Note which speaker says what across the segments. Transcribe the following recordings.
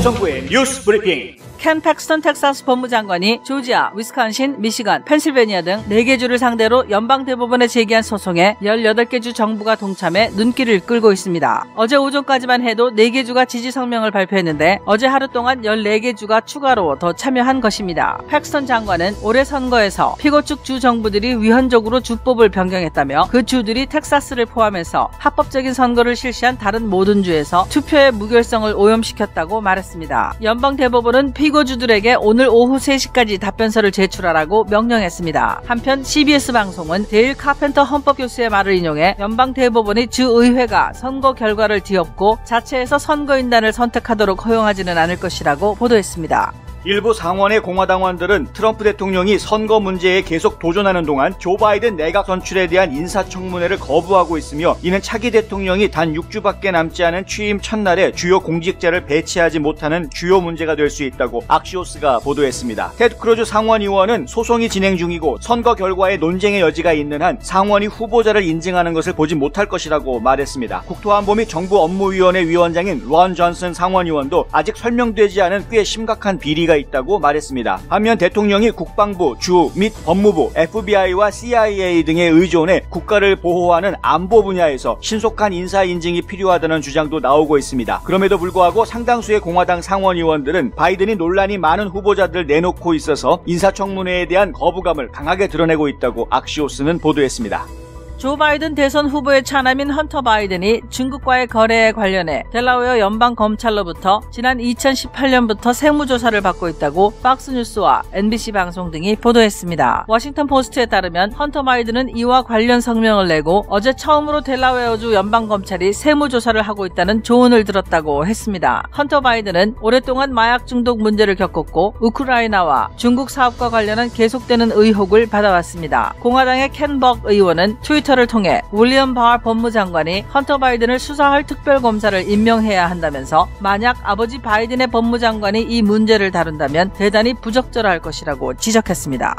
Speaker 1: 김성구의 뉴스 브리핑.
Speaker 2: 켄 팩스턴 텍사스 법무장관이 조지아, 위스콘신, 미시간, 펜실베니아 등 4개 주를 상대로 연방대법원에 제기한 소송에 18개 주 정부가 동참해 눈길을 끌고 있습니다. 어제 오전까지만 해도 4개 주가 지지 성명을 발표했는데 어제 하루 동안 14개 주가 추가로 더 참여한 것입니다. 팩스턴 장관은 올해 선거에서 피고 측 주 정부들이 위헌적으로 주법을 변경했다며 그 주들이 텍사스를 포함해서 합법적인 선거를 실시한 다른 모든 주에서 투표의 무결성을 오염시켰다고 말했습니다. 연방대법원은 피고주들에게 오늘 오후 3시까지 답변서를 제출하라고 명령했습니다. 한편 CBS 방송은 데일 카펜터 헌법교수의 말을 인용해 연방대법원이 주의회가 선거 결과를 뒤엎고 자체에서 선거인단을 선택하도록 허용하지는 않을 것이라고 보도했습니다.
Speaker 1: 일부 상원의 공화당원들은 트럼프 대통령이 선거 문제에 계속 도전하는 동안 조 바이든 내각 선출에 대한 인사청문회를 거부하고 있으며 이는 차기 대통령이 단 6주밖에 남지 않은 취임 첫날에 주요 공직자를 배치하지 못하는 주요 문제가 될 수 있다고 악시오스가 보도했습니다. 테드 크루즈 상원의원은 소송이 진행 중이고 선거 결과에 논쟁의 여지가 있는 한 상원이 후보자를 인증하는 것을 보지 못할 것이라고 말했습니다. 국토안보 및 정부업무위원회 위원장인 론 존슨 상원의원도 아직 설명되지 않은 꽤 심각한 비리가 있다고 말했습니다. 반면 대통령이 국방부, 주 및 법무부, FBI와 CIA 등에 의존해 국가를 보호하는 안보 분야에서 신속한 인사 인증이 필요하다는 주장도 나오고 있습니다. 그럼에도 불구하고 상당수의 공화당 상원의원들은 바이든이 논란이 많은 후보자들을 내놓고 있어서 인사청문회에 대한 거부감을 강하게 드러내고 있다고 악시오스는 보도했습니다.
Speaker 2: 조 바이든 대선 후보의 차남인 헌터 바이든이 중국과의 거래에 관련해 델라웨어 연방검찰로부터 지난 2018년부터 세무조사를 받고 있다고 팍스뉴스와 NBC 방송 등이 보도했습니다. 워싱턴 포스트에 따르면 헌터 바이든은 이와 관련 성명을 내고 어제 처음으로 델라웨어주 연방검찰이 세무조사를 하고 있다는 조언을 들었다고 했습니다. 헌터 바이든은 오랫동안 마약 중독 문제를 겪었고 우크라이나와 중국 사업과 관련한 계속되는 의혹을 받아왔습니다. 공화당의 켄 벅 의원은 트위터를 통해 윌리엄 바 법무장관이 헌터 바이든을 수사할 특별검사를 임명해야 한다면서 만약 아버지 바이든의 법무장관이 이 문제를 다룬다면 대단히 부적절할 것이라고 지적했습니다.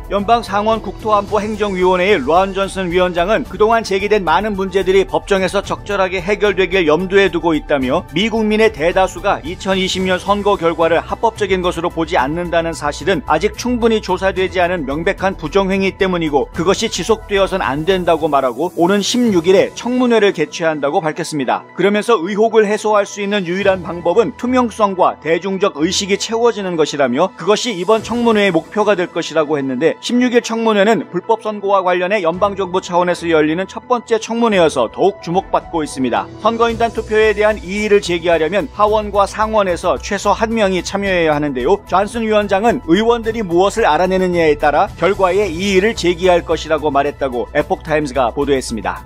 Speaker 1: 연방 상원 국토안보 행정위원회의 론 존슨 위원장은 그동안 제기된 많은 문제들이 법정에서 적절하게 해결되길 염두에 두고 있다며 미 국민의 대다수가 2020년 선거 결과를 합법적인 것으로 보지 않는다는 사실은 아직 충분히 조사되지 않은 명백한 부정행위 때문이고 그것이 지속되어선 안 된다고 말하고 오는 16일에 청문회를 개최한다고 밝혔습니다. 그러면서 의혹을 해소할 수 있는 유일한 방법은 투명성과 대중적 의식이 채워지는 것이라며 그것이 이번 청문회의 목표가 될 것이라고 했는데 16일 청문회는 불법 선거와 관련해 연방정부 차원에서 열리는 첫 번째 청문회여서 더욱 주목받고 있습니다. 선거인단 투표에 대한 이의를 제기하려면 하원과 상원에서 최소 1명이 참여해야 하는데요. 존슨 위원장은 의원들이 무엇을 알아내느냐에 따라 결과에 이의를 제기할 것이라고 말했다고 에폭타임스가 보도했습니다.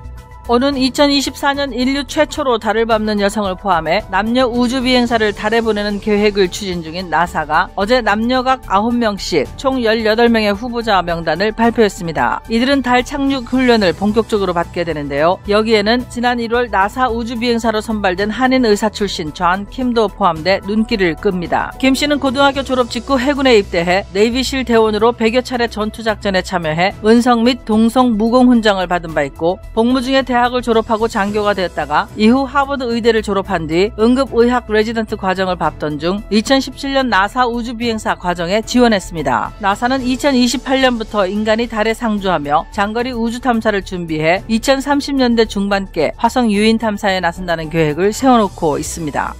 Speaker 2: 오는 2024년 인류 최초로 달을 밟는 여성을 포함해 남녀 우주 비행사를 달에 보내는 계획을 추진 중인 나사가 어제 남녀각 9명씩 총 18명의 후보자 명단을 발표했습니다. 이들은 달 착륙 훈련을 본격적으로 받게 되는데요. 여기에는 지난 1월 나사 우주 비행사로 선발된 한인 의사 출신 존 킴도 포함돼 눈길을 끕니다. 김 씨는 고등학교 졸업 직후 해군에 입대해 네이비실 대원으로 100여 차례 전투작전에 참여해 은성 및 동성 무공 훈장을 받은 바 있고 복무 중에 대학을 졸업하고 장교가 되었다가 이후 하버드 의대를 졸업한 뒤 응급의학 레지던트 과정을 밟던 중 2017년 나사 우주비행사 과정에 지원했습니다. 나사는 2028년부터 인간이 달에 상주하며 장거리 우주 탐사를 준비해 2030년대 중반께 화성 유인 탐사에 나선다는 계획을 세워놓고 있습니다.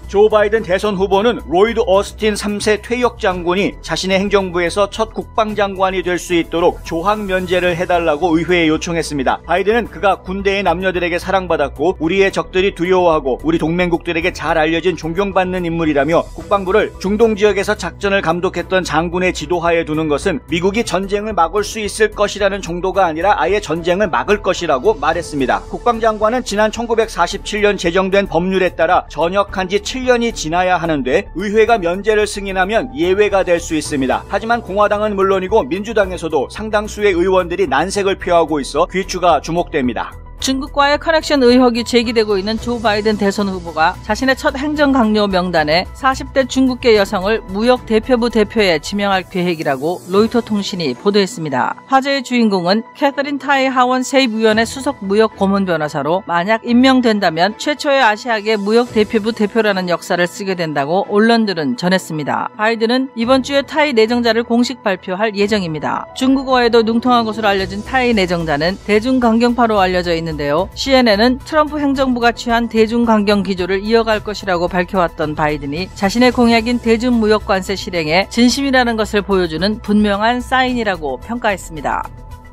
Speaker 1: 조 바이든 대선 후보는 로이드 오스틴 3세 퇴역 장군이 자신의 행정부에서 첫 국방장관이 될 수 있도록 조학 면제를 해달라고 의회에 요청했습니다. 바이든은 그가 군대의 남녀들에게 사랑받았고 우리의 적들이 두려워하고 우리 동맹국들에게 잘 알려진 존경받는 인물이라며 국방부를 중동 지역에서 작전을 감독했던 장군의 지도하에 두는 것은 미국이 전쟁을 막을 수 있을 것이라는 정도가 아니라 아예 전쟁을 막을 것이라고 말했습니다. 국방장관은 지난 1947년 제정된 법률에 따라 전역한 지 7년이 지나야 하는데 의회가 면제를 승인하면 예외가 될 수 있습니다. 하지만 공화당은 물론이고 민주당에서도 상당수의 의원들이 난색을 표하고 있어 귀추가 주목됩니다.
Speaker 2: 중국과의 커넥션 의혹이 제기되고 있는 조 바이든 대선 후보가 자신의 첫 행정강요 명단에 40대 중국계 여성을 무역 대표부 대표에 지명할 계획이라고 로이터 통신이 보도했습니다. 화제의 주인공은 캐서린 타이 하원 세입위원회 수석 무역 고문 변호사로 만약 임명된다면 최초의 아시아계 무역 대표부 대표라는 역사를 쓰게 된다고 언론들은 전했습니다. 바이든은 이번 주에 타이 내정자를 공식 발표할 예정입니다. 중국어에도 능통한 것으로 알려진 타이 내정자는 대중강경파로 알려져 있는데요. CNN은 트럼프 행정부가 취한 대중강경 기조를 이어갈 것이라고 밝혀왔던 바이든이 자신의 공약인 대중무역관세 실행에 진심이라는 것을 보여주는 분명한 사인이라고 평가했습니다.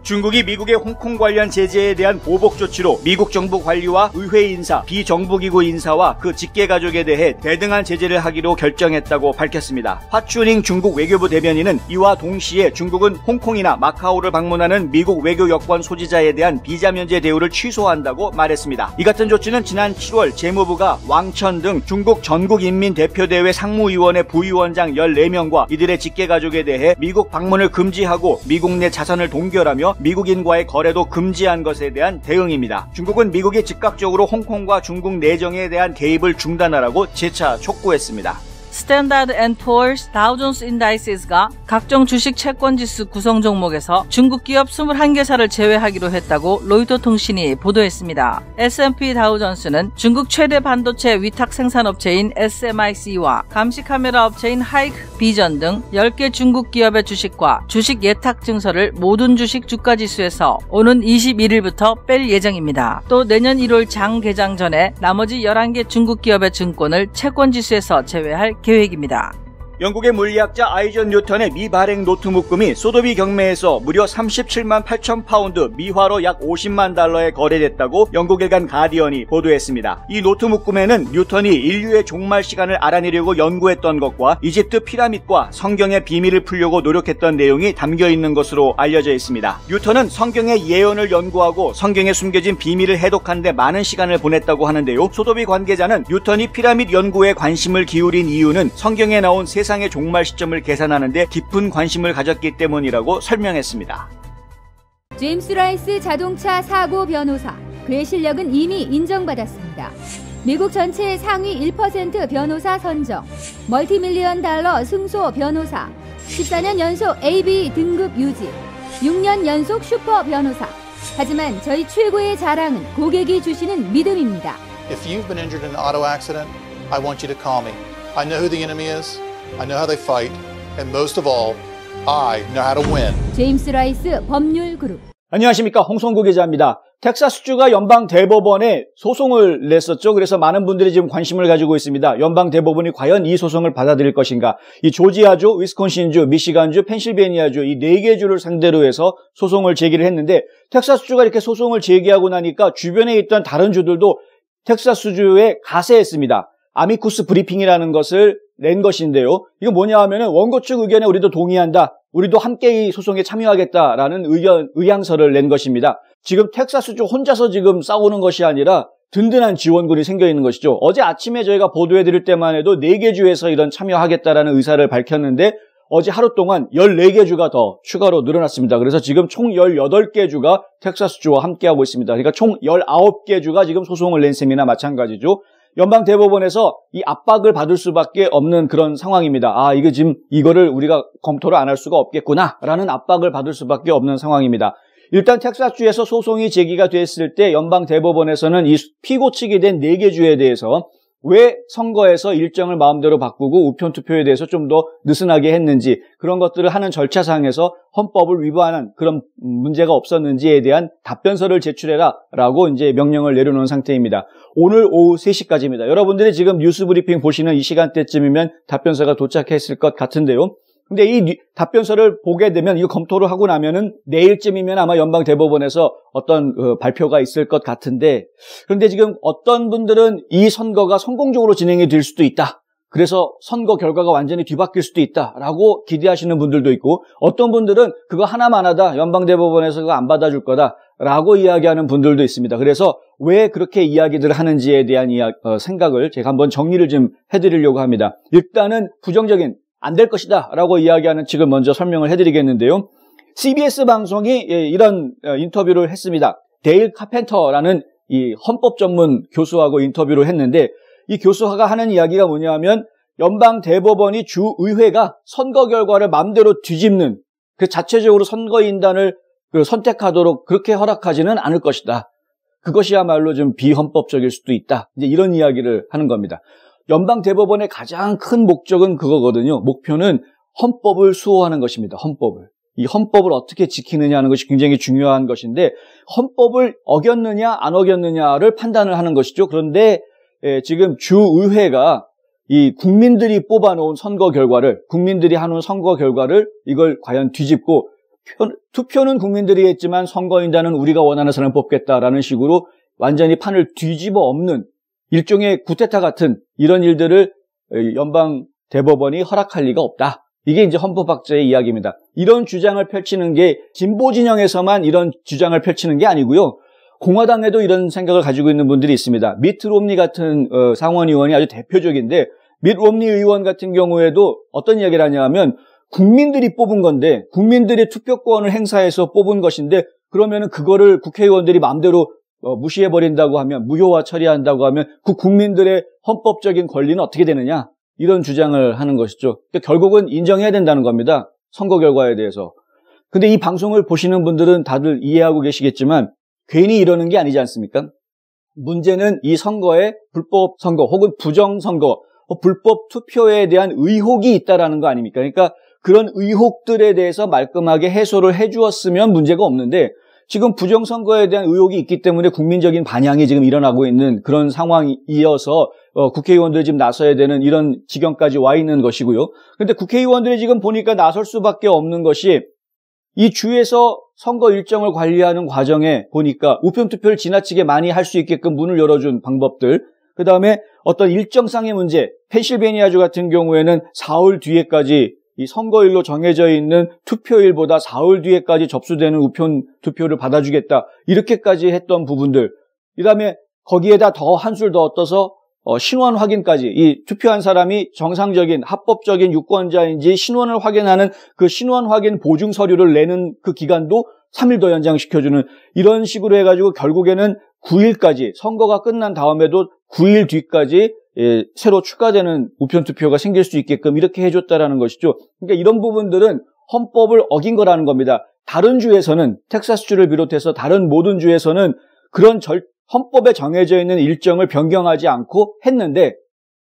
Speaker 1: 중국이 미국의 홍콩 관련 제재에 대한 보복 조치로 미국 정부 관리와 의회 인사, 비정부기구 인사와 그 직계가족에 대해 대등한 제재를 하기로 결정했다고 밝혔습니다. 화추닝 중국 외교부 대변인은 이와 동시에 중국은 홍콩이나 마카오를 방문하는 미국 외교 여권 소지자에 대한 비자 면제 대우를 취소한다고 말했습니다. 이 같은 조치는 지난 7월 재무부가 왕천 등 중국 전국인민대표대회 상무위원회 부위원장 14명과 이들의 직계가족에 대해 미국 방문을 금지하고 미국 내 자산을 동결하며 미국인과의 거래도 금지한 것에 대한 대응입니다. 중국은 미국이 즉각적으로 홍콩과 중국 내정에 대한 개입을 중단하라고 재차 촉구했습니다.
Speaker 2: 스탠다드 앤 푸어스 다우존스 인다이시스가 각종 주식 채권지수 구성 종목에서 중국 기업 21개사를 제외하기로 했다고 로이터 통신이 보도했습니다. S&P 다우존스는 중국 최대 반도체 위탁 생산업체인 SMIC와 감시카메라 업체인 하이크 비전 등 10개 중국 기업의 주식과 주식 예탁 증서를 모든 주식 주가지수에서 오는 21일부터 뺄 예정입니다. 또 내년 1월 장 개장 전에 나머지 11개 중국 기업의 증권을 채권지수에서 제외할 계획입니다.
Speaker 1: 영국의 물리학자 아이전 뉴턴의 미발행 노트 묶음이 소도비 경매에서 무려 37만 8천 파운드, 미화로 약 50만 달러에 거래됐다고 영국 일간 가디언이 보도했습니다. 이 노트 묶음에는 뉴턴이 인류의 종말 시간을 알아내려고 연구했던 것과 이집트 피라밋과 성경의 비밀을 풀려고 노력했던 내용이 담겨 있는 것으로 알려져 있습니다. 뉴턴은 성경의 예언을 연구하고 성경에 숨겨진 비밀을 해독하는 데 많은 시간을 보냈다고 하는데요. 소도비 관계자는 뉴턴이 피라밋 연구에 관심을 기울인 이유는 성경에 나온 세상의 종말 시점을 계산하는 데 깊은 관심을 가졌기 때문이라고 설명했습니다.
Speaker 3: 제임스 라이스 자동차 사고 변호사, 그의 실력은 이미 인정받았습니다. 미국 전체 상위 1% 변호사 선정, 멀티밀리언 달러 승소 변호사, 14년 연속 AB 등급 유지, 6년 연속 슈퍼 변호사. 하지만 저희 최고의 자랑은 고객이 주시는 믿음입니다.
Speaker 4: If you've been injured in an auto accident, I want you to call me. I know who the enemy is. I know how they fight, and most of all, I know how to win.
Speaker 3: 제임스 라이스 법률그룹.
Speaker 1: 안녕하십니까, 홍성구 기자입니다. 텍사스주가 연방 대법원에 소송을 냈었죠. 그래서 많은 분들이 지금 관심을 가지고 있습니다. 연방 대법원이 과연 이 소송을 받아들일 것인가? 이 조지아주, 위스콘신주, 미시간주, 펜실베니아주 이 4개 주를 상대로 해서 소송을 제기를 했는데, 텍사스주가 이렇게 소송을 제기하고 나니까 주변에 있던 다른 주들도 텍사스주에 가세했습니다. 아미쿠스 브리핑이라는 것을 낸 것인데요. 이거 뭐냐 하면은 원고 측 의견에 우리도 동의한다. 우리도 함께 이 소송에 참여하겠다라는 의향서를 낸 것입니다. 지금 텍사스주 혼자서 지금 싸우는 것이 아니라 든든한 지원군이 생겨 있는 것이죠. 어제 아침에 저희가 보도해드릴 때만 해도 4개 주에서 이런 참여하겠다라는 의사를 밝혔는데 어제 하루 동안 14개 주가 더 추가로 늘어났습니다. 그래서 지금 총 18개 주가 텍사스주와 함께하고 있습니다. 그러니까 총 19개 주가 지금 소송을 낸 셈이나 마찬가지죠. 연방 대법원에서 이 압박을 받을 수밖에 없는 그런 상황입니다. 아, 이거 지금 이거를 우리가 검토를 안 할 수가 없겠구나라는 압박을 받을 수밖에 없는 상황입니다. 일단 텍사스주에서 소송이 제기가 됐을 때 연방 대법원에서는 이 피고 측이 된 4개 주에 대해서 왜 선거에서 일정을 마음대로 바꾸고 우편 투표에 대해서 좀 더 느슨하게 했는지, 그런 것들을 하는 절차상에서 헌법을 위반한 그런 문제가 없었는지에 대한 답변서를 제출해라라고 이제 명령을 내려놓은 상태입니다. 오늘 오후 3시까지입니다. 여러분들이 지금 뉴스 브리핑 보시는 이 시간대쯤이면 답변서가 도착했을 것 같은데요. 근데 이 답변서를 보게 되면, 이거 검토를 하고 나면은 내일쯤이면 아마 연방 대법원에서 어떤 발표가 있을 것 같은데, 그런데 지금 어떤 분들은 이 선거가 성공적으로 진행이 될 수도 있다. 그래서 선거 결과가 완전히 뒤바뀔 수도 있다라고 기대하시는 분들도 있고, 어떤 분들은 그거 하나만 하다 연방 대법원에서 그거 안 받아줄 거다라고 이야기하는 분들도 있습니다. 그래서 왜 그렇게 이야기들을 하는지에 대한 생각을 제가 한번 정리를 좀 해드리려고 합니다. 일단은 부정적인 안 될 것이다 라고 이야기하는 측을 먼저 설명을 해드리겠는데요. CBS 방송이 이런 인터뷰를 했습니다. 데일 카펜터라는 이 헌법 전문 교수하고 인터뷰를 했는데 이 교수가 하는 이야기가 뭐냐 하면 연방 대법원이 주의회가 선거 결과를 마음대로 뒤집는 그 자체적으로 선거인단을 선택하도록 그렇게 허락하지는 않을 것이다. 그것이야말로 좀 비헌법적일 수도 있다. 이제 이런 이야기를 하는 겁니다. 연방 대법원의 가장 큰 목적은 그거거든요. 목표는 헌법을 수호하는 것입니다. 헌법을. 이 헌법을 어떻게 지키느냐 하는 것이 굉장히 중요한 것인데 헌법을 어겼느냐 안 어겼느냐를 판단을 하는 것이죠. 그런데 지금 주의회가 이 국민들이 뽑아놓은 선거 결과를 국민들이 하는 선거 결과를 이걸 과연 뒤집고 투표는 국민들이 했지만 선거인단은 우리가 원하는 사람을 뽑겠다라는 식으로 완전히 판을 뒤집어 엎는 일종의 쿠데타 같은 이런 일들을 연방 대법원이 허락할 리가 없다. 이게 이제 헌법학자의 이야기입니다. 이런 주장을 펼치는 게 진보 진영에서만 이런 주장을 펼치는 게 아니고요. 공화당에도 이런 생각을 가지고 있는 분들이 있습니다. 미트 롬니 같은 상원 의원이 아주 대표적인데 미트 롬니 의원 같은 경우에도 어떤 이야기를 하냐 하면 국민들이 뽑은 건데 국민들의 투표권을 행사해서 뽑은 것인데 그러면은 그거를 국회의원들이 마음대로 무시해버린다고 하면 무효화 처리한다고 하면 그 국민들의 헌법적인 권리는 어떻게 되느냐 이런 주장을 하는 것이죠. 그러니까 결국은 인정해야 된다는 겁니다. 선거 결과에 대해서. 근데 이 방송을 보시는 분들은 다들 이해하고 계시겠지만 괜히 이러는 게 아니지 않습니까? 문제는 이 선거에 불법 선거 혹은 부정 선거, 불법 투표에 대한 의혹이 있다라는 거 아닙니까? 그러니까 그런 의혹들에 대해서 말끔하게 해소를 해주었으면 문제가 없는데 지금 부정선거에 대한 의혹이 있기 때문에 국민적인 반향이 지금 일어나고 있는 그런 상황이어서 국회의원들이 지금 나서야 되는 이런 지경까지 와 있는 것이고요. 그런데 국회의원들이 지금 보니까 나설 수밖에 없는 것이 이 주에서 선거 일정을 관리하는 과정에 보니까 우편투표를 지나치게 많이 할 수 있게끔 문을 열어준 방법들, 그 다음에 어떤 일정상의 문제, 펜실베니아주 같은 경우에는 사흘 뒤에까지 이 선거일로 정해져 있는 투표일보다 사흘 뒤에까지 접수되는 우편 투표를 받아주겠다. 이렇게까지 했던 부분들. 그다음에 거기에다 더 한술 더 얻어서 신원 확인까지 이 투표한 사람이 정상적인 합법적인 유권자인지 신원을 확인하는 그 신원 확인 보증 서류를 내는 그 기간도 3일 더 연장시켜주는 이런 식으로 해가지고 결국에는 9일까지 선거가 끝난 다음에도 9일 뒤까지 새로 추가되는 우편투표가 생길 수 있게끔 이렇게 해줬다라는 것이죠. 그러니까 이런 부분들은 헌법을 어긴 거라는 겁니다. 다른 주에서는 텍사스주를 비롯해서 다른 모든 주에서는 그런 헌법에 정해져 있는 일정을 변경하지 않고 했는데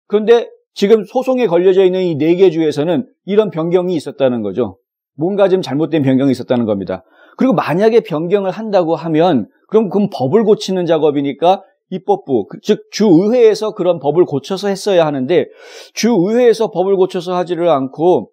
Speaker 1: 그런데 지금 소송에 걸려져 있는 이 4개 주에서는 이런 변경이 있었다는 거죠. 뭔가 좀 잘못된 변경이 있었다는 겁니다. 그리고 만약에 변경을 한다고 하면 그럼 그건 법을 고치는 작업이니까 입법부, 즉 주의회에서 그런 법을 고쳐서 했어야 하는데 주의회에서 법을 고쳐서 하지를 않고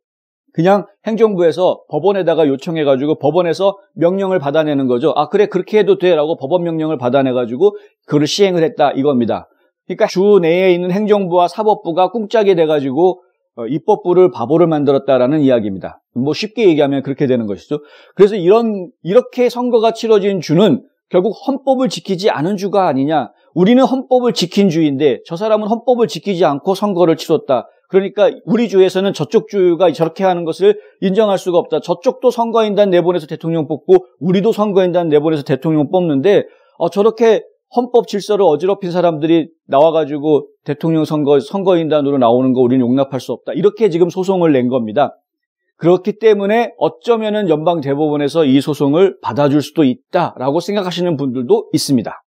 Speaker 1: 그냥 행정부에서 법원에다가 요청해가지고 법원에서 명령을 받아내는 거죠. 아 그래 그렇게 해도 돼라고 법원 명령을 받아내가지고 그걸 시행을 했다 이겁니다. 그러니까 주 내에 있는 행정부와 사법부가 꿍짝이 돼가지고 입법부를 바보를 만들었다라는 이야기입니다. 뭐 쉽게 얘기하면 그렇게 되는 것이죠. 그래서 이렇게 선거가 치러진 주는 결국 헌법을 지키지 않은 주가 아니냐. 우리는 헌법을 지킨 주인데 저 사람은 헌법을 지키지 않고 선거를 치렀다. 그러니까 우리 주에서는 저쪽 주가 저렇게 하는 것을 인정할 수가 없다. 저쪽도 선거인단 내보내서 대통령 뽑고 우리도 선거인단 내보내서 대통령 뽑는데 저렇게 헌법 질서를 어지럽힌 사람들이 나와가지고 대통령 선거인단으로 나오는 거 우리는 용납할 수 없다. 이렇게 지금 소송을 낸 겁니다. 그렇기 때문에 어쩌면은 연방 대법원에서 이 소송을 받아줄 수도 있다라고 생각하시는 분들도 있습니다.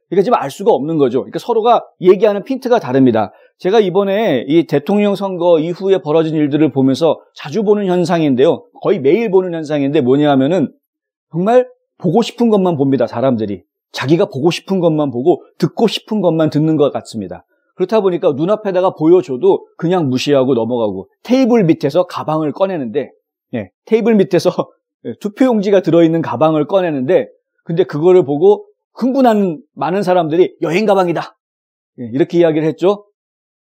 Speaker 1: 그러니까 지금 알 수가 없는 거죠. 그러니까 서로가 얘기하는 핀트가 다릅니다. 제가 이번에 이 대통령 선거 이후에 벌어진 일들을 보면서 자주 보는 현상인데요. 거의 매일 보는 현상인데 뭐냐 하면은 정말 보고 싶은 것만 봅니다. 사람들이. 자기가 보고 싶은 것만 보고 듣고 싶은 것만 듣는 것 같습니다. 그렇다 보니까 눈앞에다가 보여줘도 그냥 무시하고 넘어가고 테이블 밑에서 가방을 꺼내는데 테이블 밑에서 투표용지가 들어있는 가방을 꺼내는데 근데 그거를 보고 흥분하는 많은 사람들이 여행 가방이다. 이렇게 이야기를 했죠.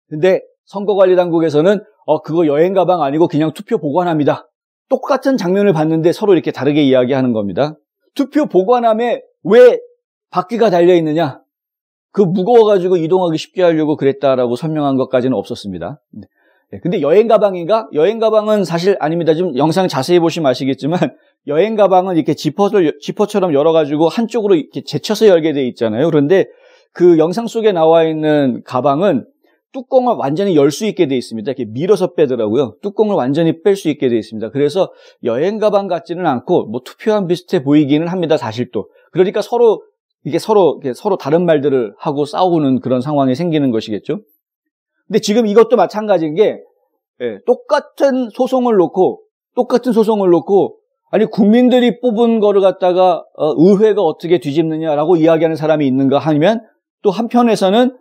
Speaker 1: 근데 선거관리당국에서는 그거 여행 가방 아니고 그냥 투표 보관함이다. 똑같은 장면을 봤는데 서로 이렇게 다르게 이야기하는 겁니다. 투표 보관함에 왜 바퀴가 달려있느냐? 그 무거워가지고 이동하기 쉽게 하려고 그랬다라고 설명한 것까지는 없었습니다. 근데 여행 가방인가? 여행 가방은 사실 아닙니다. 좀 영상 자세히 보시면 아시겠지만 여행 가방은 이렇게 지퍼처럼 열어가지고 한쪽으로 이렇게 제쳐서 열게 돼 있잖아요. 그런데 그 영상 속에 나와 있는 가방은 뚜껑을 완전히 열 수 있게 돼 있습니다. 이렇게 밀어서 빼더라고요. 뚜껑을 완전히 뺄 수 있게 돼 있습니다. 그래서 여행 가방 같지는 않고 뭐 투표함 비슷해 보이기는 합니다. 사실 또. 그러니까 서로 다른 말들을 하고 싸우는 그런 상황이 생기는 것이겠죠. 근데 지금 이것도 마찬가지인 게 똑같은 소송을 놓고 아니 국민들이 뽑은 거를 갖다가 의회가 어떻게 뒤집느냐라고 이야기하는 사람이 있는가 하면 또 한편에서는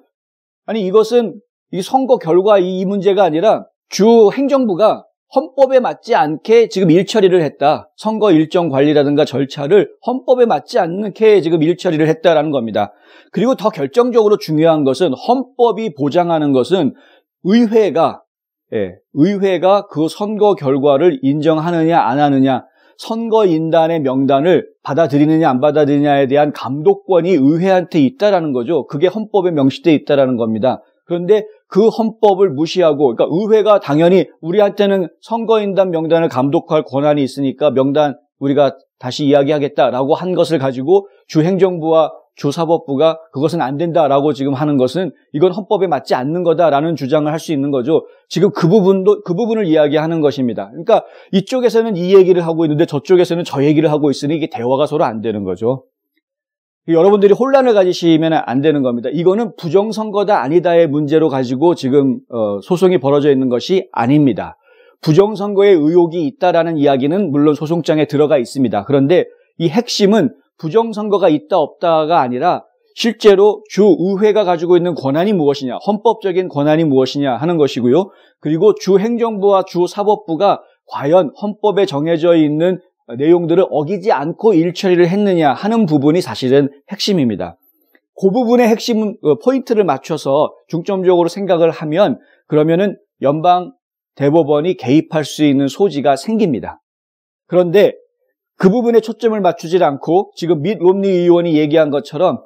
Speaker 1: 아니 이것은 이 선거 결과 이 문제가 아니라 주 행정부가 헌법에 맞지 않게 지금 일처리를 했다. 선거 일정 관리라든가 절차를 헌법에 맞지 않게 지금 일처리를 했다라는 겁니다. 그리고 더 결정적으로 중요한 것은 헌법이 보장하는 것은 의회가 그 선거 결과를 인정하느냐 안 하느냐, 선거인단의 명단을 받아들이느냐 안 받아들이느냐에 대한 감독권이 의회한테 있다라는 거죠. 그게 헌법에 명시되어 있다라는 겁니다. 그런데 그 헌법을 무시하고, 그러니까 의회가 당연히 우리한테는 선거인단 명단을 감독할 권한이 있으니까 명단 우리가 다시 이야기하겠다라고 한 것을 가지고 주행정부와 주사법부가 그것은 안 된다라고 지금 하는 것은 이건 헌법에 맞지 않는 거다라는 주장을 할 수 있는 거죠. 지금 그 부분을 이야기하는 것입니다. 그러니까 이쪽에서는 이 얘기를 하고 있는데 저쪽에서는 저 얘기를 하고 있으니 이게 대화가 서로 안 되는 거죠. 여러분들이 혼란을 가지시면 안 되는 겁니다. 이거는 부정선거다 아니다의 문제로 가지고 지금 소송이 벌어져 있는 것이 아닙니다. 부정선거의 의혹이 있다라는 이야기는 물론 소송장에 들어가 있습니다. 그런데 이 핵심은 부정선거가 있다 없다가 아니라 실제로 주의회가 가지고 있는 권한이 무엇이냐, 헌법적인 권한이 무엇이냐 하는 것이고요. 그리고 주행정부와 주사법부가 과연 헌법에 정해져 있는 내용들을 어기지 않고 일처리를 했느냐 하는 부분이 사실은 핵심입니다. 그 부분의 핵심 포인트를 맞춰서 중점적으로 생각을 하면 그러면은 연방 대법원이 개입할 수 있는 소지가 생깁니다. 그런데 그 부분에 초점을 맞추질 않고 지금 밋 롬니 의원이 얘기한 것처럼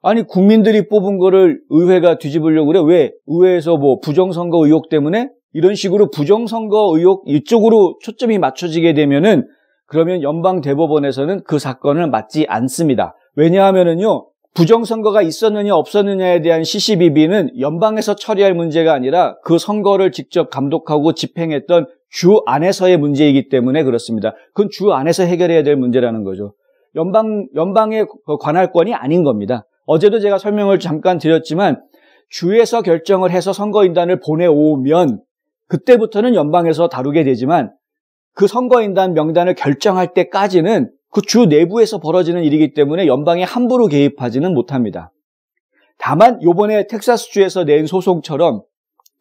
Speaker 1: 아니 국민들이 뽑은 거를 의회가 뒤집으려고 그래? 왜? 의회에서 뭐 부정선거 의혹 때문에? 이런 식으로 부정선거 의혹 이쪽으로 초점이 맞춰지게 되면은 그러면 연방 대법원에서는 그 사건을 맡지 않습니다. 왜냐하면은요, 부정선거가 있었느냐 없었느냐에 대한 시시비비는 연방에서 처리할 문제가 아니라 그 선거를 직접 감독하고 집행했던 주 안에서의 문제이기 때문에 그렇습니다. 그건 주 안에서 해결해야 될 문제라는 거죠. 연방의 관할권이 아닌 겁니다. 어제도 제가 설명을 잠깐 드렸지만 주에서 결정을 해서 선거인단을 보내오면 그때부터는 연방에서 다루게 되지만 그 선거인단 명단을 결정할 때까지는 그 주 내부에서 벌어지는 일이기 때문에 연방에 함부로 개입하지는 못합니다. 다만 이번에 텍사스주에서 낸 소송처럼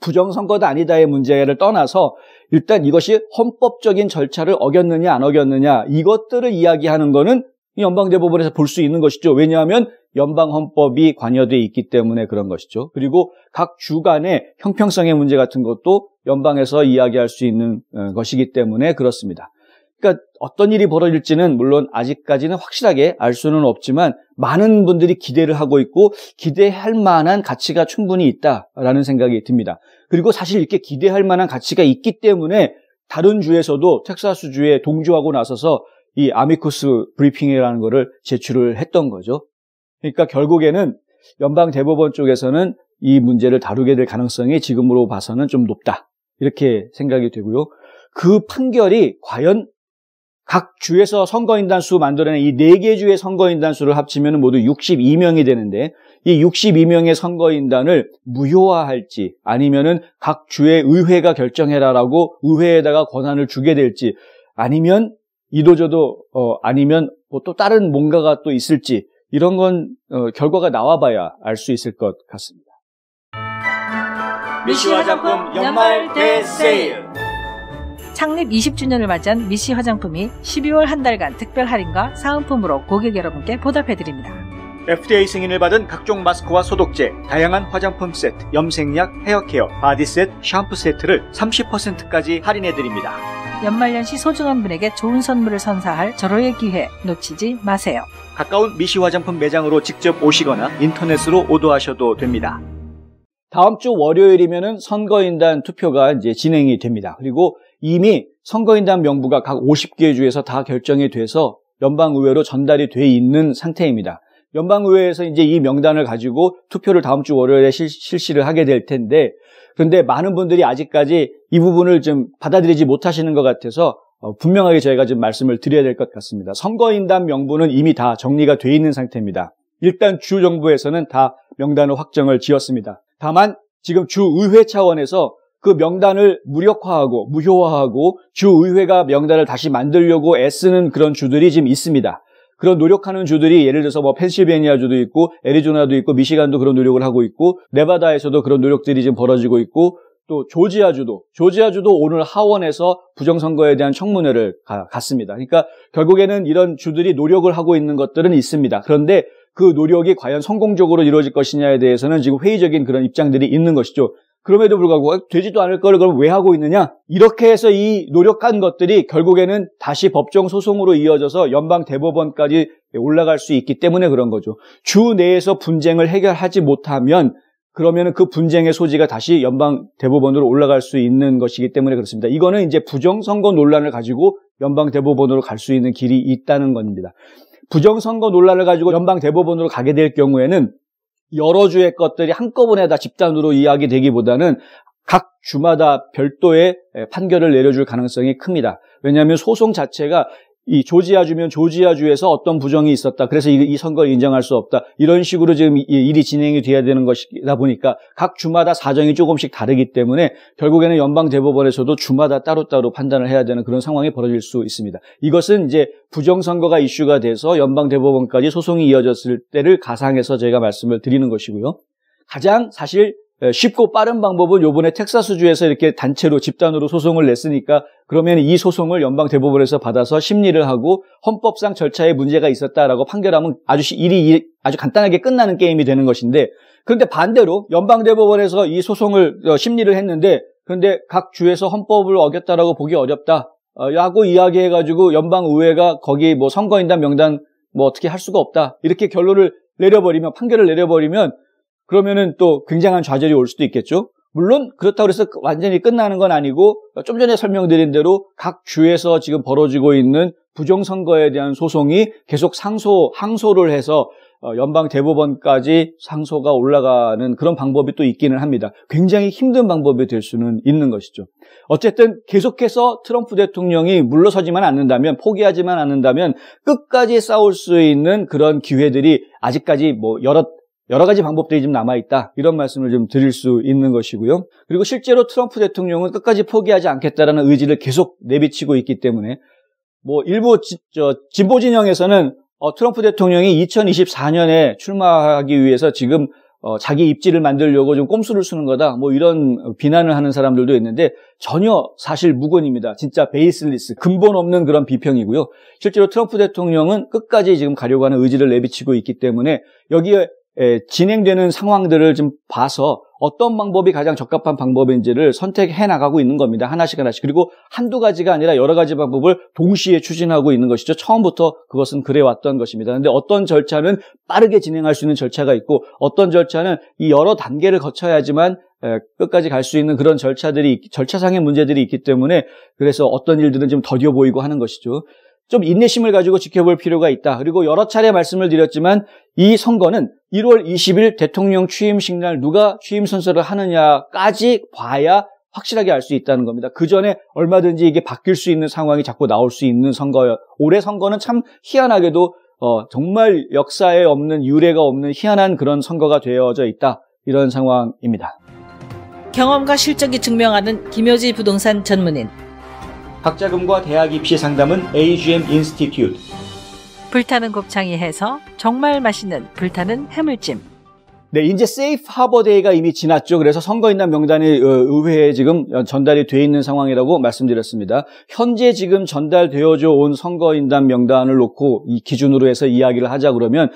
Speaker 1: 부정선거다 아니다의 문제를 떠나서 일단 이것이 헌법적인 절차를 어겼느냐 안 어겼느냐 이것들을 이야기하는 거는 연방대법원에서 볼 수 있는 것이죠. 왜냐하면 연방헌법이 관여되어 있기 때문에 그런 것이죠. 그리고 각 주 간의 형평성의 문제 같은 것도 연방에서 이야기할 수 있는 것이기 때문에 그렇습니다. 그러니까 어떤 일이 벌어질지는 물론 아직까지는 확실하게 알 수는 없지만 많은 분들이 기대를 하고 있고 기대할 만한 가치가 충분히 있다라는 생각이 듭니다. 그리고 사실 이렇게 기대할 만한 가치가 있기 때문에 다른 주에서도 텍사스주에 동조하고 나서서 이 아미쿠스 브리핑이라는 거를 제출을 했던 거죠. 그러니까 결국에는 연방 대법원 쪽에서는 이 문제를 다루게 될 가능성이 지금으로 봐서는 좀 높다. 이렇게 생각이 되고요. 그 판결이 과연 각 주에서 선거인단 수 만들어낸 이 4개 주의 선거인단 수를 합치면 모두 62명이 되는데 이 62명의 선거인단을 무효화할지 아니면은 각 주의 의회가 결정해라라고 의회에다가 권한을 주게 될지 아니면 이도저도 아니면 뭐 또 다른 뭔가가 또 있을지 이런 건 결과가 나와봐야 알 수 있을 것 같습니다.
Speaker 2: 미시 화장품 연말 대세일. 창립 20주년을 맞이한 미시 화장품이 12월 한 달간 특별 할인과 사은품으로 고객 여러분께 보답해드립니다.
Speaker 1: FDA 승인을 받은 각종 마스크와 소독제, 다양한 화장품 세트, 염색약, 헤어케어, 바디 세트, 샴푸 세트를 30%까지 할인해드립니다.
Speaker 2: 연말연시 소중한 분에게 좋은 선물을 선사할 절호의 기회 놓치지 마세요.
Speaker 1: 가까운 미시 화장품 매장으로 직접 오시거나 인터넷으로 오더하셔도 됩니다. 다음 주 월요일이면은 선거인단 투표가 이제 진행이 됩니다. 그리고 이미 선거인단 명부가 각 50개 주에서 다 결정이 돼서 연방의회로 전달이 돼 있는 상태입니다. 연방의회에서 이제 이 명단을 가지고 투표를 다음 주 월요일에 실시를 하게 될 텐데, 그런데 많은 분들이 아직까지 이 부분을 좀 받아들이지 못하시는 것 같아서 분명하게 저희가 좀 말씀을 드려야 될 것 같습니다. 선거인단 명부는 이미 다 정리가 돼 있는 상태입니다. 일단 주 정부에서는 다 명단을 확정을 지었습니다. 다만 지금 주의회 차원에서 그 명단을 무력화하고 무효화하고 주의회가 명단을 다시 만들려고 애쓰는 그런 주들이 지금 있습니다. 그런 노력하는 주들이 예를 들어서 뭐 펜실베니아주도 있고 애리조나도 있고 미시간도 그런 노력을 하고 있고 네바다에서도 그런 노력들이 지금 벌어지고 있고 또 조지아주도 오늘 하원에서 부정선거에 대한 청문회를 갔습니다. 그러니까 결국에는 이런 주들이 노력을 하고 있는 것들은 있습니다. 그런데 그 노력이 과연 성공적으로 이루어질 것이냐에 대해서는 지금 회의적인 그런 입장들이 있는 것이죠. 그럼에도 불구하고 되지도 않을 걸 그럼 왜 하고 있느냐? 이렇게 해서 이 노력한 것들이 결국에는 다시 법정 소송으로 이어져서 연방 대법원까지 올라갈 수 있기 때문에 그런 거죠. 주 내에서 분쟁을 해결하지 못하면 그러면은 그 분쟁의 소지가 다시 연방 대법원으로 올라갈 수 있는 것이기 때문에 그렇습니다. 이거는 이제 부정선거 논란을 가지고 연방 대법원으로 갈 수 있는 길이 있다는 겁니다. 부정선거 논란을 가지고 연방 대법원으로 가게 될 경우에는 여러 주의 것들이 한꺼번에 다 집단으로 이야기되기보다는 각 주마다 별도의 판결을 내려줄 가능성이 큽니다. 왜냐하면 소송 자체가 이 조지아주면 조지아주에서 어떤 부정이 있었다. 그래서 이 선거를 인정할 수 없다. 이런 식으로 지금 일이 진행이 돼야 되는 것이다 보니까 각 주마다 사정이 조금씩 다르기 때문에 결국에는 연방 대법원에서도 주마다 따로따로 판단을 해야 되는 그런 상황이 벌어질 수 있습니다. 이것은 이제 부정선거가 이슈가 돼서 연방 대법원까지 소송이 이어졌을 때를 가상해서 저희가 말씀을 드리는 것이고요. 가장 사실 쉽고 빠른 방법은 요번에 텍사스주에서 이렇게 단체로 집단으로 소송을 냈으니까 그러면 이 소송을 연방 대법원에서 받아서 심리를 하고 헌법상 절차에 문제가 있었다라고 판결하면 일이 아주 간단하게 끝나는 게임이 되는 것인데, 그런데 반대로 연방 대법원에서 이 소송을 심리를 했는데 그런데 각 주에서 헌법을 어겼다라고 보기 어렵다 라고 이야기해가지고 연방의회가 거기 뭐 선거인단 명단 뭐 어떻게 할 수가 없다 이렇게 판결을 내려버리면 그러면은 또 굉장한 좌절이 올 수도 있겠죠. 물론 그렇다고 해서 완전히 끝나는 건 아니고 좀 전에 설명드린 대로 각 주에서 지금 벌어지고 있는 부정선거에 대한 소송이 계속 항소를 해서 연방 대법원까지 상소가 올라가는 그런 방법이 또 있기는 합니다. 굉장히 힘든 방법이 될 수는 있는 것이죠. 어쨌든 계속해서 트럼프 대통령이 물러서지만 않는다면, 포기하지만 않는다면 끝까지 싸울 수 있는 그런 기회들이 아직까지 뭐 여러 가지 방법들이 좀 남아있다. 이런 말씀을 좀 드릴 수 있는 것이고요. 그리고 실제로 트럼프 대통령은 끝까지 포기하지 않겠다라는 의지를 계속 내비치고 있기 때문에 뭐 일부 진보 진영에서는 트럼프 대통령이 2024년에 출마하기 위해서 지금 자기 입지를 만들려고 좀 꼼수를 쓰는 거다. 뭐 이런 비난을 하는 사람들도 있는데 전혀 사실 무근입니다. 진짜 베이스리스, 근본 없는 그런 비평이고요. 실제로 트럼프 대통령은 끝까지 지금 가려고 하는 의지를 내비치고 있기 때문에 여기에 진행되는 상황들을 좀 봐서 어떤 방법이 가장 적합한 방법인지를 선택해 나가고 있는 겁니다. 하나씩. 그리고 한두 가지가 아니라 여러 가지 방법을 동시에 추진하고 있는 것이죠. 처음부터 그것은 그래왔던 것입니다. 그런데 어떤 절차는 빠르게 진행할 수 있는 절차가 있고 어떤 절차는 이 여러 단계를 거쳐야지만 끝까지 갈 수 있는 그런 절차상의 문제들이 있기 때문에 그래서 어떤 일들은 좀 더뎌 보이고 하는 것이죠. 좀 인내심을 가지고 지켜볼 필요가 있다. 그리고 여러 차례 말씀을 드렸지만 이 선거는 1월 20일 대통령 취임식 날 누가 취임 선서를 하느냐까지 봐야 확실하게 알 수 있다는 겁니다. 그 전에 얼마든지 이게 바뀔 수 있는 상황이 자꾸 나올 수 있는 선거예요. 올해 선거는 참 희한하게도 정말 역사에 없는, 유례가 없는 희한한 그런 선거가 되어져 있다. 이런 상황입니다.
Speaker 2: 경험과 실적이 증명하는 김효지 부동산 전문인.
Speaker 1: 학자금과 대학 입시 상담은 AGM 인스티튜트.
Speaker 2: 불타는 곱창이 해서 정말 맛있는 불타는 해물찜.
Speaker 1: 네, 이제 세이프 하버 데이가 이미 지났죠. 그래서 선거인단 명단이 의회에 지금 전달이 돼 있는 상황이라고 말씀드렸습니다. 현재 지금 전달되어져 온 선거인단 명단을 놓고 이 기준으로 해서 이야기를 하자 그러면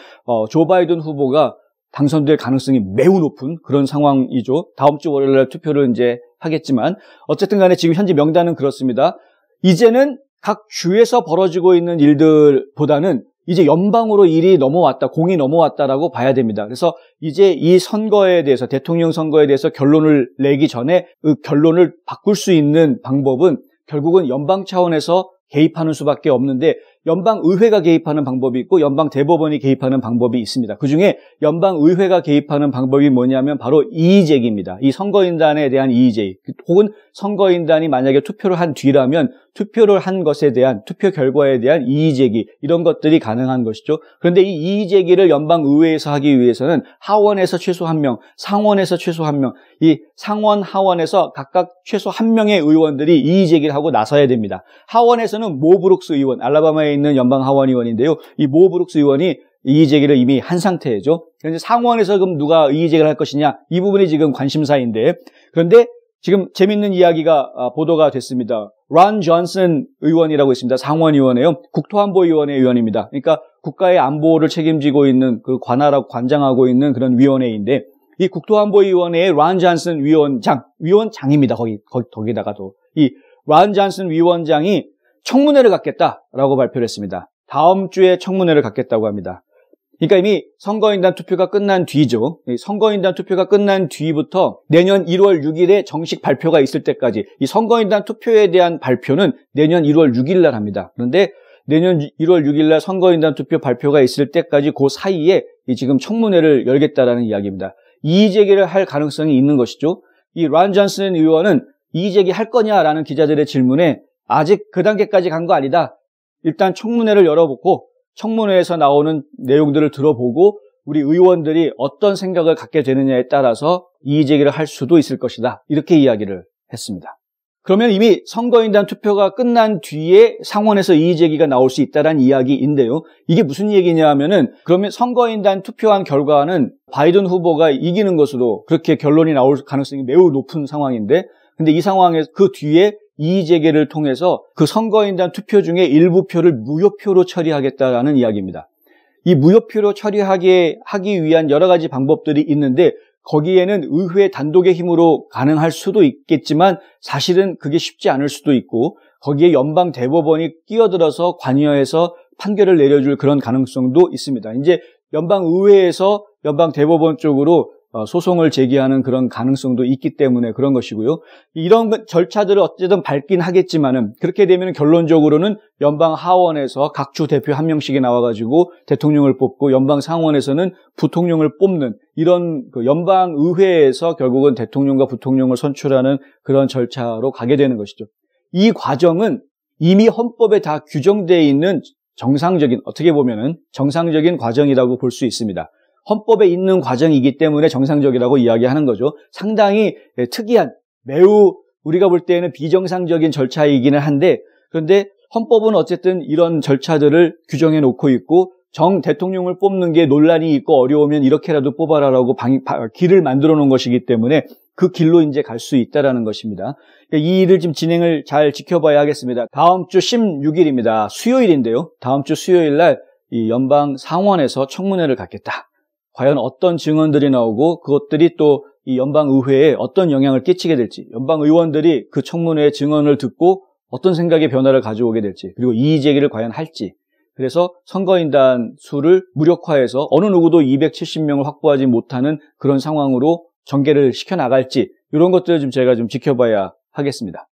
Speaker 1: 조 바이든 후보가 당선될 가능성이 매우 높은 그런 상황이죠. 다음 주 월요일 날 투표를 이제 하겠지만 어쨌든 간에 지금 현재 명단은 그렇습니다. 이제는 각 주에서 벌어지고 있는 일들보다는 이제 연방으로 일이 넘어왔다, 공이 넘어왔다라고 봐야 됩니다. 그래서 이제 이 선거에 대해서, 대통령 선거에 대해서 결론을 내기 전에 그 결론을 바꿀 수 있는 방법은 결국은 연방 차원에서 개입하는 수밖에 없는데, 연방의회가 개입하는 방법이 있고 연방 대법원이 개입하는 방법이 있습니다. 그중에 연방의회가 개입하는 방법이 뭐냐면 바로 이의제기입니다. 이 선거인단에 대한 이의제기, 혹은 선거인단이 만약에 투표를 한 뒤라면 투표를 한 것에 대한, 투표 결과에 대한 이의제기, 이런 것들이 가능한 것이죠. 그런데 이 이의제기를 연방의회에서 하기 위해서는 하원에서 최소 1명, 상원에서 최소 1명, 이 상원, 하원에서 각각 최소 1명의 의원들이 이의제기를 하고 나서야 됩니다. 하원에서는 모 브룩스 의원, 알라바마에 있는 연방 하원 의원인데요. 이 모 브룩스 의원이 이의제기를 이미 한 상태죠. 그런데 상원에서 그럼 누가 이의제기를 할 것이냐, 이 부분이 지금 관심사인데, 그런데 지금 재밌는 이야기가 보도가 됐습니다. 론 존슨 의원이라고 있습니다. 상원의원이에요. 국토안보위원회 의원입니다. 그러니까 국가의 안보를 책임지고 있는, 그 관장하고 있는 그런 위원회인데, 이 국토안보위원회의 론 존슨 위원장입니다. 거기다가도 이 론 존슨 위원장이 청문회를 갖겠다라고 발표를 했습니다. 다음 주에 청문회를 갖겠다고 합니다. 그러니까 이미 선거인단 투표가 끝난 뒤죠. 선거인단 투표가 끝난 뒤부터 내년 1월 6일에 정식 발표가 있을 때까지, 이 선거인단 투표에 대한 발표는 내년 1월 6일 날 합니다. 그런데 내년 1월 6일 날 선거인단 투표 발표가 있을 때까지 그 사이에 지금 청문회를 열겠다라는 이야기입니다. 이의제기를 할 가능성이 있는 것이죠. 이 론 존슨 의원은 이의제기 할 거냐라는 기자들의 질문에 아직 그 단계까지 간 거 아니다. 일단 청문회를 열어보고 청문회에서 나오는 내용들을 들어보고 우리 의원들이 어떤 생각을 갖게 되느냐에 따라서 이의제기를 할 수도 있을 것이다. 이렇게 이야기를 했습니다. 그러면 이미 선거인단 투표가 끝난 뒤에 상원에서 이의제기가 나올 수 있다는 이야기인데요. 이게 무슨 얘기냐 하면은, 그러면 선거인단 투표한 결과는 바이든 후보가 이기는 것으로 그렇게 결론이 나올 가능성이 매우 높은 상황인데, 근데 이 상황에서 그 뒤에 이의제기를 통해서 그 선거인단 투표 중에 일부 표를 무효표로 처리하겠다라는 이야기입니다. 이 무효표로 하기 위한 여러 가지 방법들이 있는데, 거기에는 의회 단독의 힘으로 가능할 수도 있겠지만 사실은 그게 쉽지 않을 수도 있고, 거기에 연방 대법원이 끼어들어서 관여해서 판결을 내려줄 그런 가능성도 있습니다. 이제 연방 의회에서 연방 대법원 쪽으로 소송을 제기하는 그런 가능성도 있기 때문에 그런 것이고요. 이런 절차들을 어쨌든 밟긴 하겠지만은, 그렇게 되면 결론적으로는 연방 하원에서 각 주 대표 1명씩이 나와가지고 대통령을 뽑고, 연방 상원에서는 부통령을 뽑는, 이런 연방 의회에서 결국은 대통령과 부통령을 선출하는 그런 절차로 가게 되는 것이죠. 이 과정은 이미 헌법에 다 규정되어 있는 정상적인, 어떻게 보면은 정상적인 과정이라고 볼 수 있습니다. 헌법에 있는 과정이기 때문에 정상적이라고 이야기하는 거죠. 상당히 특이한, 매우 우리가 볼 때에는 비정상적인 절차이기는 한데, 그런데 헌법은 어쨌든 이런 절차들을 규정해 놓고 있고, 대통령을 뽑는 게 논란이 있고 어려우면 이렇게라도 뽑아라라고 길을 만들어 놓은 것이기 때문에 그 길로 이제 갈 수 있다라는 것입니다. 이 일을 지금 진행을 잘 지켜봐야 하겠습니다. 다음 주 16일입니다. 수요일인데요. 다음 주 수요일 날 이 연방 상원에서 청문회를 갖겠다. 과연 어떤 증언들이 나오고 그것들이 또 이 연방 의회에 어떤 영향을 끼치게 될지, 연방 의원들이 그 청문회의 증언을 듣고 어떤 생각의 변화를 가져오게 될지, 그리고 이의제기를 과연 할지, 그래서 선거인단 수를 무력화해서 어느 누구도 270명을 확보하지 못하는 그런 상황으로 전개를 시켜나갈지, 이런 것들을 좀 제가 좀 지켜봐야 하겠습니다.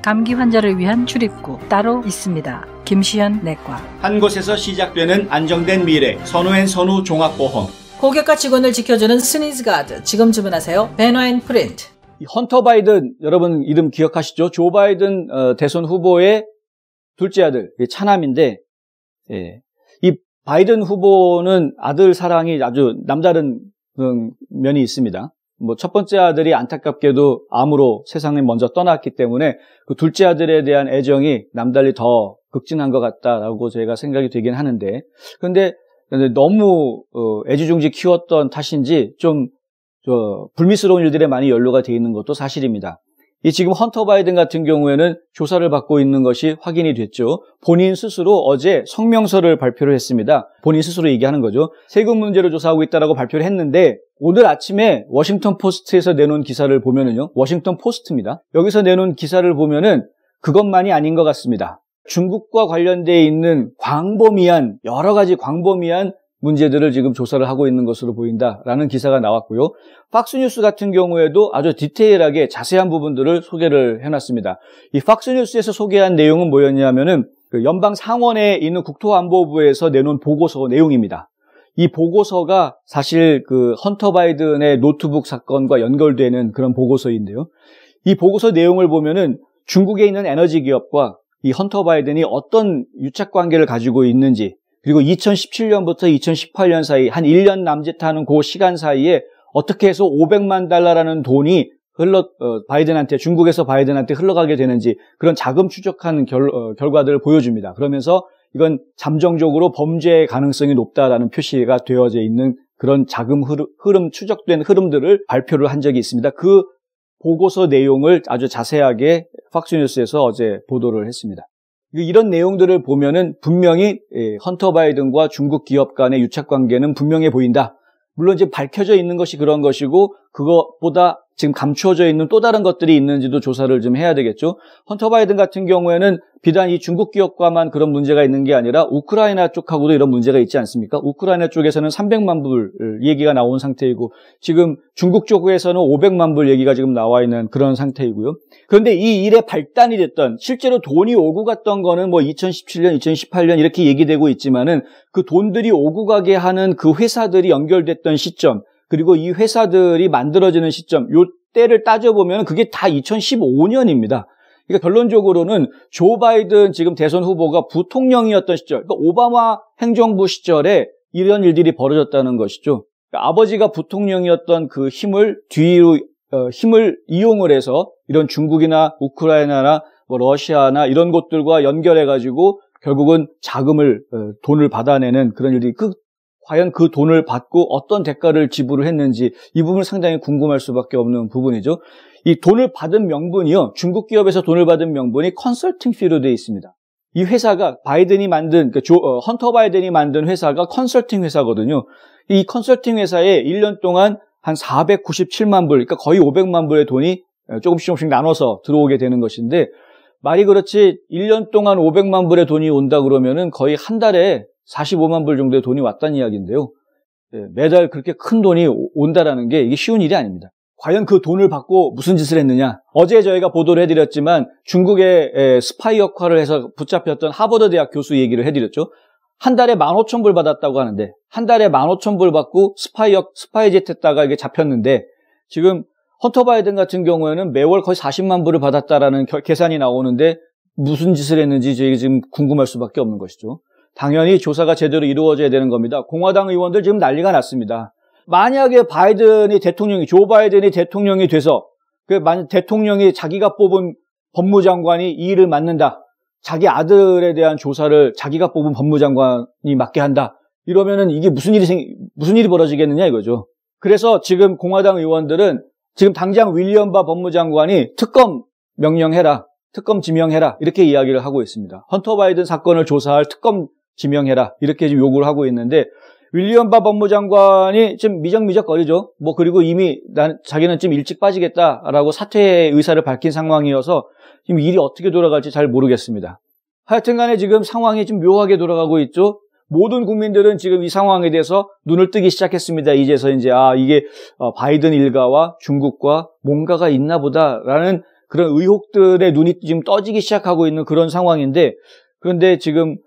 Speaker 2: 감기 환자를 위한 출입구 따로 있습니다. 김시현 내과.
Speaker 1: 한 곳에서 시작되는 안정된 미래, 선우앤 선우 종합보험.
Speaker 2: 고객과 직원을 지켜주는 스니즈가드. 지금 주문하세요. 베너앤 프린트.
Speaker 1: 헌터 바이든, 여러분 이름 기억하시죠? 조 바이든 대선 후보의 둘째 아들, 차남인데, 이 바이든 후보는 아들 사랑이 아주 남다른 그런 면이 있습니다. 첫 번째 아들이 안타깝게도 암으로 세상에 먼저 떠났기 때문에 그 둘째 아들에 대한 애정이 남달리 더 극진한 것 같다라고 제가 생각이 되긴 하는데, 그런데 너무 애지중지 키웠던 탓인지 좀 불미스러운 일들에 많이 연루가 되어 있는 것도 사실입니다. 이 지금 헌터 바이든 같은 경우에는 조사를 받고 있는 것이 확인이 됐죠. 본인 스스로 어제 성명서를 발표를 했습니다. 본인 스스로 얘기하는 거죠. 세금 문제를 조사하고 있다라고 발표를 했는데, 오늘 아침에 워싱턴 포스트에서 내놓은 기사를 보면은요, 워싱턴 포스트입니다. 여기서 내놓은 기사를 보면은 그것만이 아닌 것 같습니다. 중국과 관련되어 있는 광범위한 여러 가지 광범위한 문제들을 지금 조사를 하고 있는 것으로 보인다라는 기사가 나왔고요. 팍스뉴스 같은 경우에도 아주 디테일하게 자세한 부분들을 소개를 해놨습니다. 이 팍스뉴스에서 소개한 내용은 뭐였냐면은 그 연방 상원에 있는 국토안보부에서 내놓은 보고서 내용입니다. 이 보고서가 사실 그 헌터 바이든의 노트북 사건과 연결되는 그런 보고서인데요. 이 보고서 내용을 보면은 중국에 있는 에너지 기업과 이 헌터 바이든이 어떤 유착 관계를 가지고 있는지, 그리고 2017년부터 2018년 사이 한 1년 남짓하는 그 시간 사이에 어떻게 해서 500만 달러라는 돈이 바이든한테, 중국에서 바이든한테 흘러가게 되는지 그런 자금 추적하는 결과들을 보여줍니다. 그러면서 이건 잠정적으로 범죄의 가능성이 높다라는 표시가 되어져 있는 그런 자금 흐름, 추적된 흐름들을 발표를 한 적이 있습니다. 그 보고서 내용을 아주 자세하게 팍스뉴스에서 어제 보도를 했습니다. 이런 내용들을 보면은 분명히 헌터 바이든과 중국 기업 간의 유착 관계는 분명해 보인다. 물론 지금 밝혀져 있는 것이 그런 것이고 그것보다 지금 감추어져 있는 또 다른 것들이 있는지도 조사를 좀 해야 되겠죠. 헌터 바이든 같은 경우에는 비단 이 중국 기업과만 그런 문제가 있는 게 아니라 우크라이나 쪽하고도 이런 문제가 있지 않습니까? 우크라이나 쪽에서는 300만 불 얘기가 나온 상태이고 지금 중국 쪽에서는 500만 불 얘기가 지금 나와 있는 그런 상태이고요. 그런데 이 일의 발단이 됐던, 실제로 돈이 오고 갔던 거는 뭐 2017년, 2018년 이렇게 얘기되고 있지만은 그 돈들이 오고 가게 하는 그 회사들이 연결됐던 시점, 그리고 이 회사들이 만들어지는 시점, 요 때를 따져보면 그게 다 2015년입니다. 그러니까 결론적으로는 조 바이든 지금 대선 후보가 부통령이었던 시절, 그러니까 오바마 행정부 시절에 이런 일들이 벌어졌다는 것이죠. 그러니까 아버지가 부통령이었던 그 힘을 힘을 이용을 해서 이런 중국이나 우크라이나나 뭐 러시아나 이런 곳들과 연결해가지고 결국은 돈을 받아내는 그런 일들이 과연 그 돈을 받고 어떤 대가를 지불을 했는지 이 부분은 상당히 궁금할 수밖에 없는 부분이죠. 이 돈을 받은 명분이요. 중국 기업에서 돈을 받은 명분이 컨설팅 피로 되어 있습니다. 이 회사가 헌터 바이든이 만든 회사가 컨설팅 회사거든요. 이 컨설팅 회사에 1년 동안 한 497만 불, 그러니까 거의 500만 불의 돈이 조금씩 나눠서 들어오게 되는 것인데, 말이 그렇지 1년 동안 500만 불의 돈이 온다 그러면은 거의 한 달에 45만 불 정도의 돈이 왔다는 이야기인데요. 매달 그렇게 큰 돈이 온다라는 게 이게 쉬운 일이 아닙니다. 과연 그 돈을 받고 무슨 짓을 했느냐? 어제 저희가 보도를 해드렸지만 중국의 스파이 역할을 해서 붙잡혔던 하버드 대학 교수 얘기를 해드렸죠. 한 달에 15,000불 받았다고 하는데, 한 달에 15,000불 받고 스파이 짓 했다가 이게 잡혔는데, 지금 헌터 바이든 같은 경우에는 매월 거의 40만 불을 받았다라는 계산이 나오는데 무슨 짓을 했는지 저희가 지금 궁금할 수밖에 없는 것이죠. 당연히 조사가 제대로 이루어져야 되는 겁니다. 공화당 의원들 지금 난리가 났습니다. 만약에 조 바이든이 대통령이 돼서 만약 대통령이 자기가 뽑은 법무장관이 이 일을 맡는다. 자기 아들에 대한 조사를 자기가 뽑은 법무장관이 맡게 한다. 이러면은 이게 무슨 일이 벌어지겠느냐 이거죠. 그래서 지금 공화당 의원들은 지금 당장 윌리엄 바 법무장관이 특검 명령해라. 특검 지명해라. 이렇게 이야기를 하고 있습니다. 헌터 바이든 사건을 조사할 특검 지명해라. 이렇게 지금 요구를 하고 있는데, 윌리엄 바 법무장관이 좀 미적미적거리죠. 그리고 이미 자기는 좀 일찍 빠지겠다라고 사퇴의 의사를 밝힌 상황이어서 지금 일이 어떻게 돌아갈지 잘 모르겠습니다. 하여튼 간에 지금 상황이 좀 묘하게 돌아가고 있죠. 모든 국민들은 지금 이 상황에 대해서 눈을 뜨기 시작했습니다. 이제서 이게 바이든 일가와 중국과 뭔가가 있나 보다라는 그런 의혹들의 눈이 지금 떠지기 시작하고 있는 그런 상황인데, 그런데 지금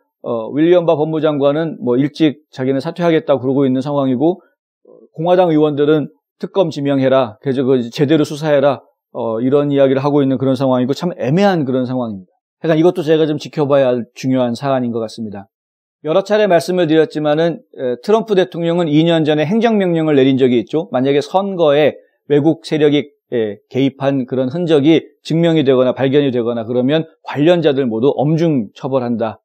Speaker 1: 윌리엄 바 법무장관은 일찍 자기는 사퇴하겠다고 그러고 있는 상황이고, 공화당 의원들은 특검 지명해라, 그래서 제대로 수사해라, 이런 이야기를 하고 있는 그런 상황이고, 참 애매한 그런 상황입니다. 그러니까 이것도 제가 좀 지켜봐야 할 중요한 사안인 것 같습니다. 여러 차례 말씀을 드렸지만은 트럼프 대통령은 2년 전에 행정명령을 내린 적이 있죠. 만약에 선거에 외국 세력이 개입한 그런 흔적이 증명이 되거나 발견이 되거나 그러면 관련자들 모두 엄중 처벌한다.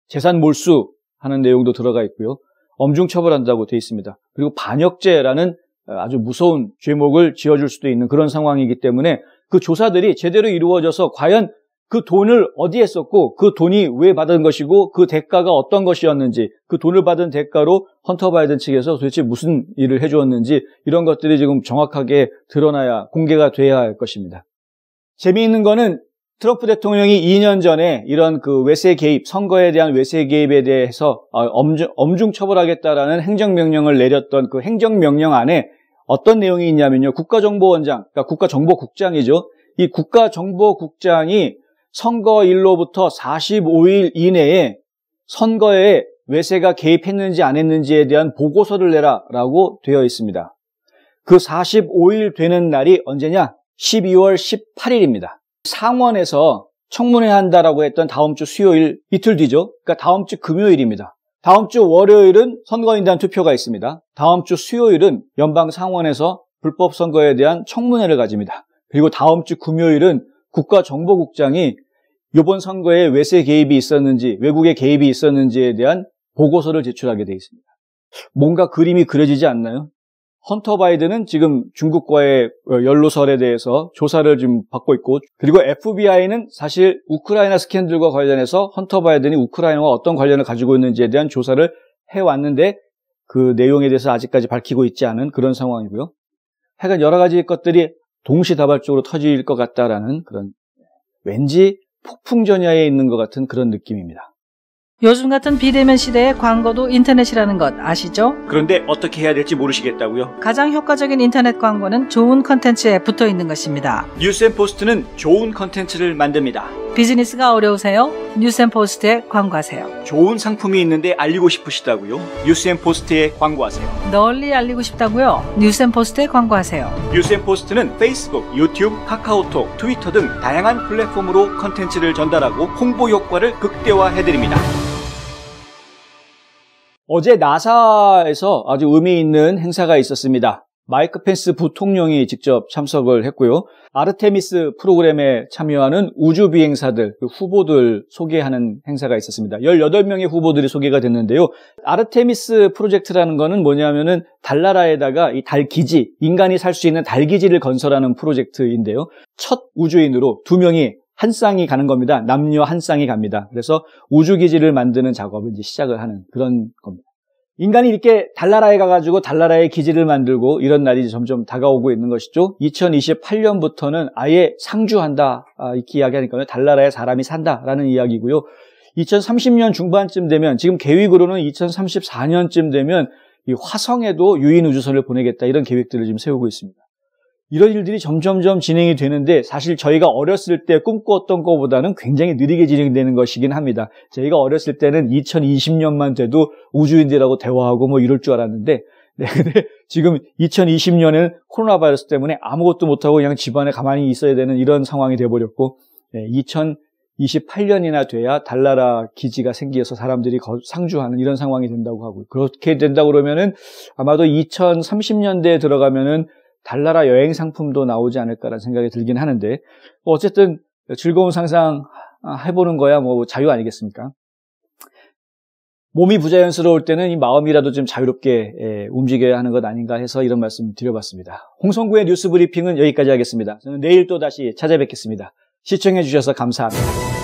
Speaker 1: 재산 몰수하는 내용도 들어가 있고요. 엄중 처벌한다고 되어 있습니다. 그리고 반역죄라는 아주 무서운 죄목을 지어줄 수도 있는 그런 상황이기 때문에 그 조사들이 제대로 이루어져서 과연 그 돈을 어디에 썼고 그 돈이 왜 받은 것이고 그 대가가 어떤 것이었는지, 그 돈을 받은 대가로 헌터 바이든 측에서 도대체 무슨 일을 해주었는지 이런 것들이 지금 정확하게 드러나야, 공개가 돼야 할 것입니다. 재미있는 거는 트럼프 대통령이 2년 전에 이런 그 외세 개입, 선거에 대한 외세 개입에 대해서 엄중 처벌하겠다라는 행정명령을 내렸던 그 행정명령 안에 어떤 내용이 있냐면요. 국가정보원장, 그러니까 국가정보국장이죠. 이 국가정보국장이 선거일로부터 45일 이내에 선거에 외세가 개입했는지 안 했는지에 대한 보고서를 내라라고 되어 있습니다. 그 45일 되는 날이 언제냐? 12월 18일입니다. 상원에서 청문회 한다라고 했던 다음 주 수요일 이틀 뒤죠. 그러니까 다음 주 금요일입니다. 다음 주 월요일은 선거인단 투표가 있습니다. 다음 주 수요일은 연방 상원에서 불법 선거에 대한 청문회를 가집니다. 그리고 다음 주 금요일은 국가정보국장이 이번 선거에 외세 개입이 있었는지, 외국의 개입이 있었는지에 대한 보고서를 제출하게 되어 있습니다. 뭔가 그림이 그려지지 않나요? 헌터 바이든은 지금 중국과의 연루설에 대해서 조사를 좀 받고 있고, 그리고 FBI는 사실 우크라이나 스캔들과 관련해서 헌터 바이든이 우크라이나와 어떤 관련을 가지고 있는지에 대한 조사를 해왔는데 그 내용에 대해서 아직까지 밝히고 있지 않은 그런 상황이고요. 하여간 여러 가지 것들이 동시다발적으로 터질 것 같다라는 그런, 왠지 폭풍전야에 있는 것 같은 그런 느낌입니다.
Speaker 2: 요즘 같은 비대면 시대에 광고도 인터넷이라는 것 아시죠?
Speaker 1: 그런데 어떻게 해야 될지 모르시겠다고요?
Speaker 2: 가장 효과적인 인터넷 광고는 좋은 컨텐츠에 붙어 있는 것입니다.
Speaker 1: 뉴스앤포스트는 좋은 컨텐츠를 만듭니다.
Speaker 2: 비즈니스가 어려우세요? 뉴스앤포스트에 광고하세요.
Speaker 1: 좋은 상품이 있는데 알리고 싶으시다고요? 뉴스앤포스트에 광고하세요.
Speaker 2: 널리 알리고 싶다고요? 뉴스앤포스트에 광고하세요.
Speaker 1: 뉴스앤포스트는 페이스북, 유튜브, 카카오톡, 트위터 등 다양한 플랫폼으로 컨텐츠를 전달하고 홍보 효과를 극대화해드립니다. 어제 나사에서 아주 의미 있는 행사가 있었습니다. 마이크 펜스 부통령이 직접 참석을 했고요. 아르테미스 프로그램에 참여하는 우주비행사들, 그 후보들 소개하는 행사가 있었습니다. 18명의 후보들이 소개가 됐는데요. 아르테미스 프로젝트라는 거는 뭐냐면은 달나라에다가 이 달 기지, 인간이 살 수 있는 달 기지를 건설하는 프로젝트인데요. 첫 우주인으로 2명이 한 쌍이 가는 겁니다. 남녀 한 쌍이 갑니다. 그래서 우주기지를 만드는 작업을 이제 시작을 하는 그런 겁니다. 인간이 이렇게 달나라에 가가지고 달나라의 기지를 만들고 이런 날이 점점 다가오고 있는 것이죠. 2028년부터는 아예 상주한다, 이렇게 이야기하니까요. 달나라에 사람이 산다라는 이야기고요. 2030년 중반쯤 되면, 지금 계획으로는 2034년쯤 되면 이 화성에도 유인 우주선을 보내겠다, 이런 계획들을 지금 세우고 있습니다. 이런 일들이 점점점 진행이 되는데 사실 저희가 어렸을 때 꿈꾸었던 것보다는 굉장히 느리게 진행되는 것이긴 합니다. 저희가 어렸을 때는 2020년만 돼도 우주인들하고 대화하고 뭐 이럴 줄 알았는데, 근데 지금 2020년에는 코로나 바이러스 때문에 아무것도 못하고 그냥 집안에 가만히 있어야 되는 이런 상황이 돼버렸고, 2028년이나 돼야 달나라 기지가 생겨서 사람들이 상주하는 이런 상황이 된다고 하고, 그렇게 된다고 그러면은 아마도 2030년대에 들어가면은 달나라 여행 상품도 나오지 않을까라는 생각이 들긴 하는데, 어쨌든 즐거운 상상 해보는 거야 뭐 자유 아니겠습니까? 몸이 부자연스러울 때는 이 마음이라도 좀 자유롭게 움직여야 하는 것 아닌가 해서 이런 말씀 드려봤습니다. 홍성구의 뉴스 브리핑은 여기까지 하겠습니다. 저는 내일 또 다시 찾아뵙겠습니다. 시청해 주셔서 감사합니다.